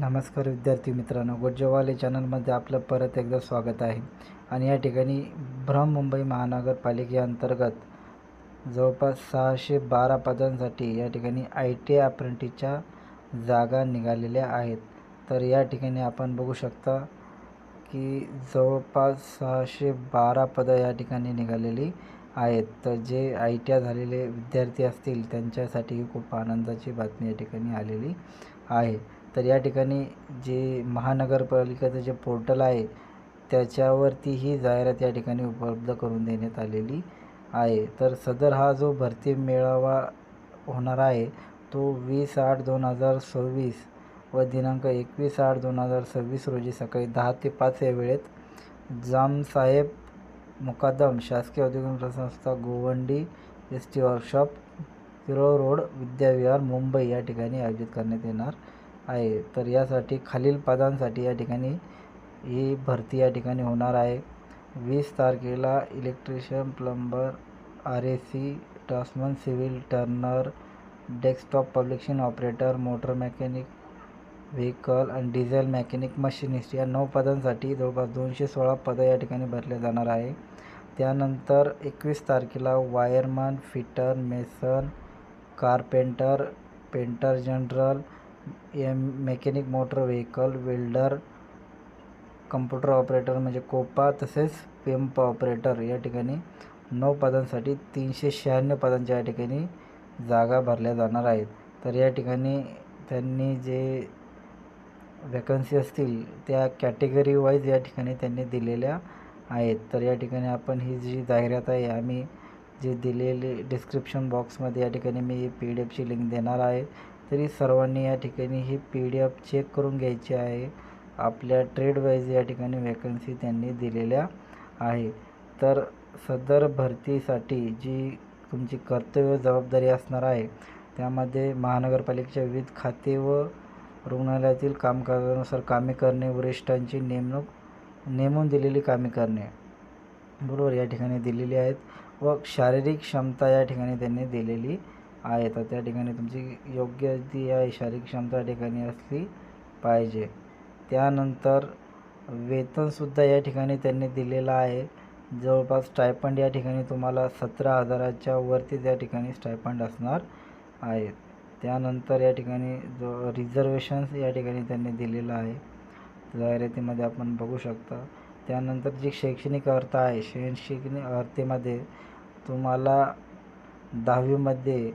नमस्कार विद्यार्थी मित्रांनो, गोजवाले चॅनलमध्ये आपलं परत एकदा स्वागत आहे. आणि या ठिकाणी बृहन्मुंबई महानगरपालिकेअंतर्गत जवळपास 612 पदांसाठी या ठिकाणी ITI अप्रेंटिसच्या जागा निघालेल्या आहेत. तर या ठिकाणी आपण बघू शकता की जवळपास 612 पदं या ठिकाणी निघालेली आहेत. तर जे ITI झालेले विद्यार्थी असतील त्यांच्यासाठी खूप आनंदाची बातमी या ठिकाणी आलेली आहे. तर या ठिकाणी जे महानगरपालिकेचं जे पोर्टल आहे त्याच्यावरती ही जाहिरात या ठिकाणी उपलब्ध करून देण्यात आलेली आहे. तर सदर हा जो भरती मेळावा होणार आहे तो 20/8/2026 व दिनांक 21/8/2026 रोजी सकाळी 10 ते 5 या वेळेत जामसाहेब मुकादम शासकीय औद्योगिक प्रशिक्षण Govandi ST workshop, Kirol road, Vidyavihar, Mumbai या ठिकाणी आयोजित करण्यात येणार आहे. तर यासाठी खालील पदांसाठी या ठिकाणी ही भरती या ठिकाणी होणार आहे. 20 तारखेला electrician, plumber, RAC, draughtsman, civil Turner, desktop publishing operator, motor mechanic, vehicle आणि डिझेल मेकॅनिक, मशिनिस्ट या 9 पदांसाठी जवळपास 216 पदं या ठिकाणी भरले जाणार आहे. त्यानंतर 21 तारखेला wireman, fitter, mason, carpenter, painter general, mechanic motor vehicle, welder, computer operator म्हणजे कोपा तसेच पंप ऑपरेटर या ठिकाणी 9 पदांसाठी 396 पदांच्या या ठिकाणी जागा भरल्या जाणार आहेत. तर या ठिकाणी त्यांनी जे वॅकन्सी असतील त्या कॅटेगरी वाईज या ठिकाणी त्यांनी दिलेल्या आहेत. तर या ठिकाणी आपण ही जी जाहिरात आहे आम्ही जे दिलेली डिस्क्रिप्शन बॉक्समध्ये या ठिकाणी मी PDF लिंक देणार आहे. तरी सर्वांनी या ठिकाणी ही PDF चेक करून घ्यायची आहे. आपल्या ट्रेड वाईज या ठिकाणी वॅकन्सी त्यांनी दिलेल्या आहे. तर सदर भरतीसाठी जी तुमची कर्तव्य जबाबदारी असणार आहे त्यामध्ये महानगरपालिकेच्या विविध खाते व रुग्णालयातील कामकाजानुसार कामे करणे, वरिष्ठांची नेमून दिलेली कामे करणे बरोबर या ठिकाणी दिलेली आहेत व शारीरिक क्षमता या ठिकाणी त्यांनी दिलेली आहे. तर त्या ठिकाणी तुमची योग्य ती आहे शारीरिक क्षमता या ठिकाणी असली पाहिजे. त्यानंतर वेतनसुद्धा या ठिकाणी त्यांनी दिलेलं आहे. जवळपास स्टायपंड या ठिकाणी तुम्हाला 17,000च्या वरतीच या ठिकाणी स्टायपंड असणार आहे. त्यानंतर या ठिकाणी जो रिझर्वेशन्स या ठिकाणी त्यांनी दिलेलं आहे जाहिरातीमध्ये आपण बघू शकता. त्यानंतर जी शैक्षणिक अर्हता आहे, शैक्षणिक अर्हतेमध्ये तुम्हाला 10वीमध्ये